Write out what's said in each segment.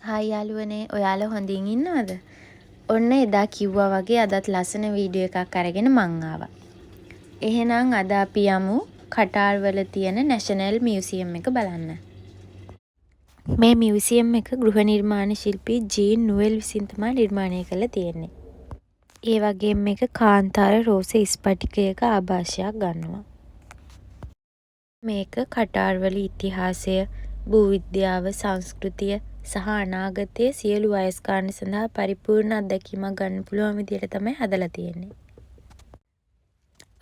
Hi යාළුවනේ, ඔයාලා හොඳින් ඉන්නවද? ඔන්න එදා කිව්වා වගේ අදත් ලස්සන වීඩියෝ එකක් අරගෙන මං ආවා. එහෙනම් අද අපි යමු කටාර්වල තියෙන නැෂනල් මියුසියම් එක බලන්න. මේ මියුසියම් එක ගෘහ නිර්මාණ ශිල්පී ජීන් නුවෙල් විසින් තමයි නිර්මාණය කරලා තියෙන්නේ. ඒ වගේම මේක කාන්තාර රෝස ස්පටිකයක ආభాෂයක් ගන්නවා. මේක කටාර්වල ඉතිහාසය, භූවිද්‍යාව, සංස්කෘතිය සහ අනාගතයේ සියලු වයස්කාරයන් සඳහා පරිපූර්ණ අත්දැකීමක් ගන්න පුළුවන් විදියට තමයි හදලා තියෙන්නේ.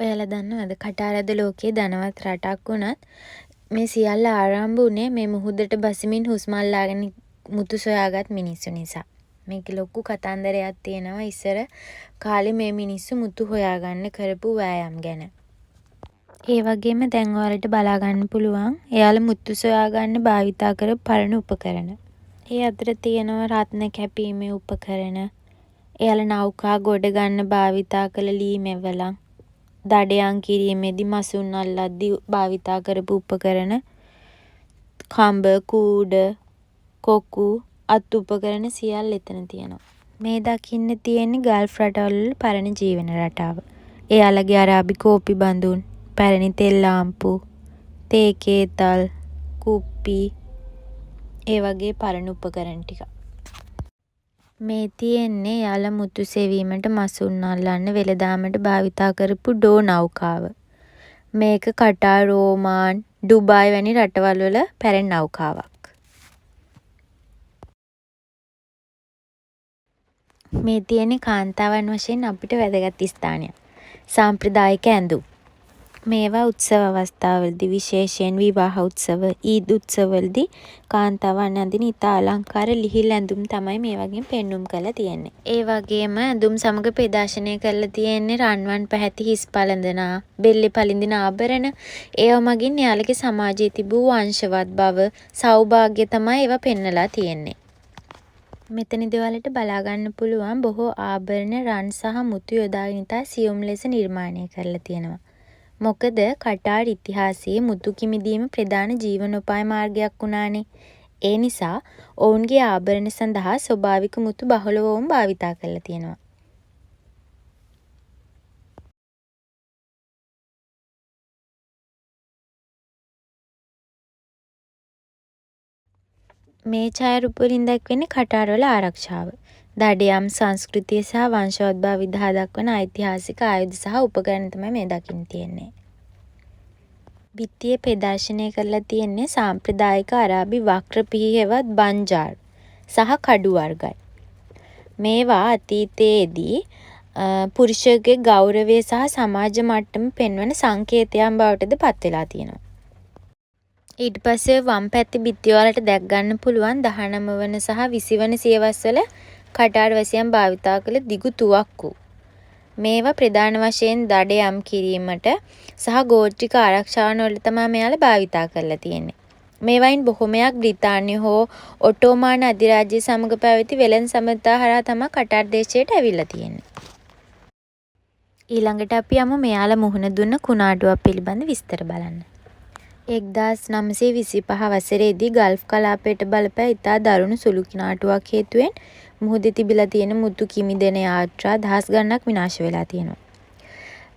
ඔයාලා දන්නවද කටාර් අද ලෝකයේ ධනවත් රටක් වුණත් මේ සියල්ල ආරම්භ වුණේ මේ මුහුදට බසිමින් හුස්ම අල්ලාගෙන මුතු සොයාගත් මිනිස්සු නිසා. මේකේ ලොකු කතන්දරයක් තියෙනවා ඉස්සර කාලේ මේ මිනිස්සු මුතු හොයාගන්න කරපු වෑයම් ගැන. ඒ වගේම දැන් ඔයාලට බලා ගන්න පුළුවන් එයාලා මුතු සොයා ගන්න භාවිතා කරපු පරණ උපකරණ. ඒ අතර තියෙනවා රත්න කැපීමේ උපකරණ, එයාලා නෞකා ගොඩ ගන්න භාවිතා කළ ලී මෙවලම්, දඩයම් කිරීමේදී මසුන් අල්ලද්දී භාවිතා කරපු උපකරණ, කඹ, කූඩ, කොකු, අත් උපකරණ සියල්ල එතන තියෙනවා. මේ දකින්න තියෙන්නේ ගල්ෆ් රටවල පරණ ජීවන රටාව. එයාලගේ අරාබි කෝපි බඳුන්, පැරණි තෙල් ලාම්පු, තේ කේතල්, කුප්පි, ඒ වගේ පරණ උපකරණ ටික. මේ තියෙන්නේ යාළ මුතු සෙවීමට මසුන් අල්ලන්න වෙළදාමට භාවිතා කරපු ඩෝ නෞකාව. මේක කටාර්, ඕමාන්, ඩුබායි වැනි රටවල් වල පැරණි නෞකාවක්. මේ තියෙන්නේ කාන්තාවන් වශයෙන් අපිට වැදගත් ස්ථානයක්. සාම්ප්‍රදායික ඇඳුම්. මේවා උත්සව අවස්ථාවලදී විශේෂයෙන් විවාහ උත්සව, ඊද් උත්සවවලදී කාන්තාවන් අඳින ඉතා අලංකාර ලිහිල් ඇඳුම් තමයි මේ වගේ පෙන්눔 කරලා තියෙන්නේ. ඒ වගේම ඇඳුම් සමග ප්‍රදර්ශනය කරලා තියෙන්නේ රන්වන් පැහැති හිස් පළඳනා, බෙල්ලේ පළඳින ආභරණ. ඒවා මගින් එයාලගේ සමාජයේ තිබූ වංශවත් බව, සෞභාග්‍ය තමයි ඒවා පෙන්නලා තියෙන්නේ. මෙතනදී ඔයාලට බලා ගන්න පුළුවන් බොහෝ ආභරණ රන් සහ මුතු යොදාගෙන ඉතා සියුම් ලෙස නිර්මාණය කරලා තියෙනවා. මොකද කටාර් ඉතිහාසයේ මුතු කිමිදීම ප්‍රධාන ජීවනෝපාය මාර්ගයක් වුණානේ. ඒ නිසා ඔවුන්ගේ ආභරණ සඳහා ස්වභාවික මුතු බහුලව වුන් භාවිතා කරලා තියෙනවා. මේ ඡායාරූප වලින් දැක්වෙන්නේ කටාර් වල ආරක්ෂාව. දඩයම්, සංස්කෘතිය සහ වංශවත් බව විදහා දක්වන ඓතිහාසික ආයුධ සහ උපකරණ තමයි මේ දකින්න තියෙන්නේ. බිත්තියේ ප්‍රදර්ශනය කරලා තියෙන්නේ සාම්ප්‍රදායික අරාබි වක්‍ර පිහිහෙවත් බංජාර් සහ කඩු වර්ගයි. මේවා අතීතයේදී පුරුෂයෙකුගේ ගෞරවය සහ සමාජ මට්ටම පෙන්වන සංකේතයන් බවටද පත් වෙලා තියෙනවා. ඊට පස්සේ වම් පැත්තේ බිත්තිය වලට දැක් ගන්න පුළුවන් 19 වන සහ 20 වන සියවස්වල කටාර් වැසියන් භාවිතා කළ දිගු තුවක්කු. මේවා ප්‍රධාන වශයෙන් දඩයම් කිරීමට සහ ගෝත්‍රික ආරක්ෂාවන් වලට තමයි මෙයාලා භාවිතා කරලා තියෙන්නේ. මේවායින් බොහොමයක් බ්‍රිතාන්‍ය හෝ ඔටෝමාන අධිරාජ්‍ය සමග පැවති වෙළඳ සබඳතා හරහා තමයි කටාර් දේශයට ඇවිල්ලා තියෙන්නේ. ඊළඟට අපි යමු මෙයාලා මුහුණ දුන්න කුණාටුවක් පිළිබඳ විස්තර බලන්න. 1925 වසරේදී ගල්ෆ් කලාපයට බලපෑ ඉතා දරුණු සුළු කුණාටුවක් හේතුවෙන් මුහුදේ තිබිලා තියෙන මුතු කිමිදෙන යාත්‍රා දහස් ගණනක් විනාශ වෙලා තියෙනවා.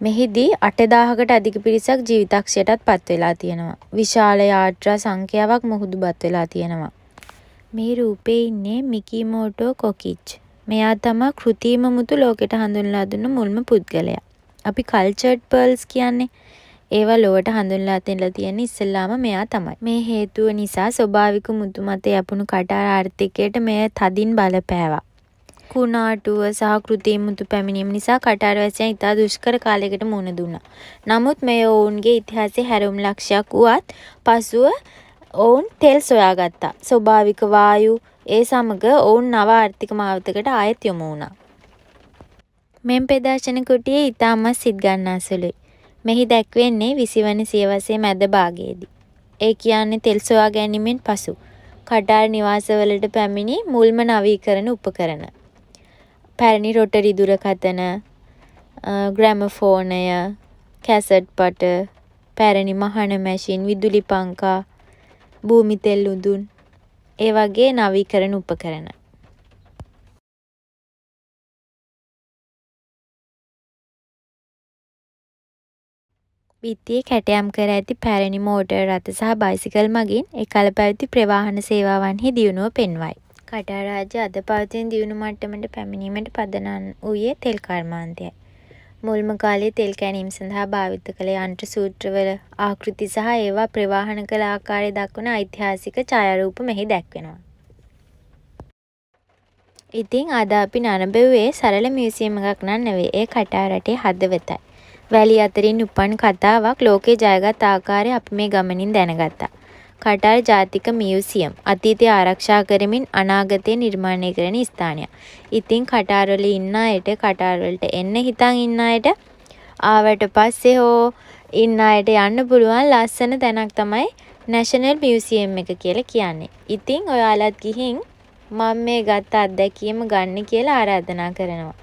මෙහිදී 8000කට අධික පිරිසක් ජීවිතක්ෂයටත් පත් වෙලා තියෙනවා. විශාල යාත්‍රා සංඛ්‍යාවක් මුහුදුබත් වෙලා තියෙනවා. මේ රූපේ ඉන්නේ මිකිමෝටෝ කොකිච්. මෙයා තමයි කෘත්‍රිම මුතු ලෝකෙට හඳුන්ලා දුන්න මුල්ම පුද්ගලයා. අපි කල්චර්ඩ් පර්ල්ස් කියන්නේ ඒවා ලොවට හඳුන්ලා දෙන්න තියෙන ඉස්සෙල්ලාම මෙයා තමයි. මේ හේතුව නිසා ස්වභාවික මුතු මත යපුණු කටාර් ආර්ථිකයට මෙය තදින් බලපෑවා. කුණාටුව සහ කෘත්‍රිම මුතු පැමිණීම නිසා කටාර් වැසියන් ඉතා දුෂ්කර කාලයකට මුහුණ දුන්නා. නමුත් මෙය ඔවුන්ගේ ඉතිහාසයේ හැරවුම් ලක්ෂයක් වුවත් පසුව ඔවුන් තෙල් සොයාගත්තා. ස්වභාවික වායු ඒ සමග ඔවුන් නව ආර්ථික මාවතකට ආයෙත් යොමු වුණා. මෙම ප්‍රදර්ශන කුටියේ ඉතාමත් සිත් ගන්නාසුළුයි. මෙහි දැක්වෙන්නේ 20 වන සියවසේ මැද භාගයේදී. ඒ කියන්නේ තෙල් සොයා ගැනීමෙන් පසු කටාර් නිවාසවලට පැමිණි මුල්ම නවීකරණ උපකරණ. පැරණි රොටරි දුරකථන, ග්‍රැමෆෝනය, කැසට් පට, පැරණි මහන මැෂින්, විදුලි පංකා, භූමි තෙල් උදුන්, ඒ වගේ නවීකරණ උපකරණ. බිත්තියේ කැටයම් කර ඇති පැරණි මෝටර් රථ සහ බයිසිකල් මගින් එකල පැවති ප්‍රවාහන සේවාවන්හි දියුණුව පෙන්වයි. කටාර රාජ්‍ය අද පවතින දියුණු මට්ටමට පැමිණීමට පදනම් වූයේ තෙල් කර්මාන්තයයි. මුල්ම කාලයේ තෙල් කැණීම සඳහා භාවිත කළ යන්ත්‍ර සූත්‍රවල ආකෘති සහ ඒවා ප්‍රවාහන කළ ආකාරය දක්වන ඓතිහාසික ඡායාරූප මෙහි දැක්වෙනවා. ඉතින් අද අපි නරඹුවේ සරල මියුසියම් එකක් නම් නෙවෙයි. ඒ කටාර රටේ හදවතයි. වැලි අතරින් උපන් කතාවක් ලෝකේ ජයගත් ආකාරය අපි මේ ගමනින් දැනගත්තා. කටාර ජාතික මියුසියම් අතීතය ආරක්ෂා කරමින් අනාගතය නිර්මාණය කරන ස්ථානයක්. ඉතින් කටාර වල ඉන්න අයට කටාර වලට එන්න හිතන් ඉන්න අයට ආවට පස්සේ හෝ ඉන්න අයට යන්න පුළුවන් ලස්සන තැනක් තමයි නැෂනල් මියුසියම් එක කියලා කියන්නේ. ඉතින් ඔයාලත් ගිහින් මම මේ ගත්ත අත්දැකීම ගන්න කියලා ආරාධනා කරනවා.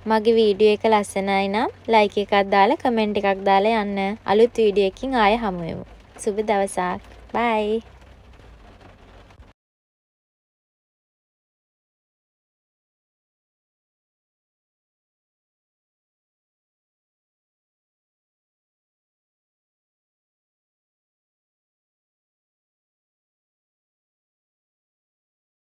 මගේ වීඩියෝ එක ලස්සනයි නම් ලයික් එකක් දාලා කමෙන්ට් එකක් දාලා යන්න. අලුත් වීඩියෝ එකකින් ආයෙ හමු වෙමු. සුබ දවසක්. බයි.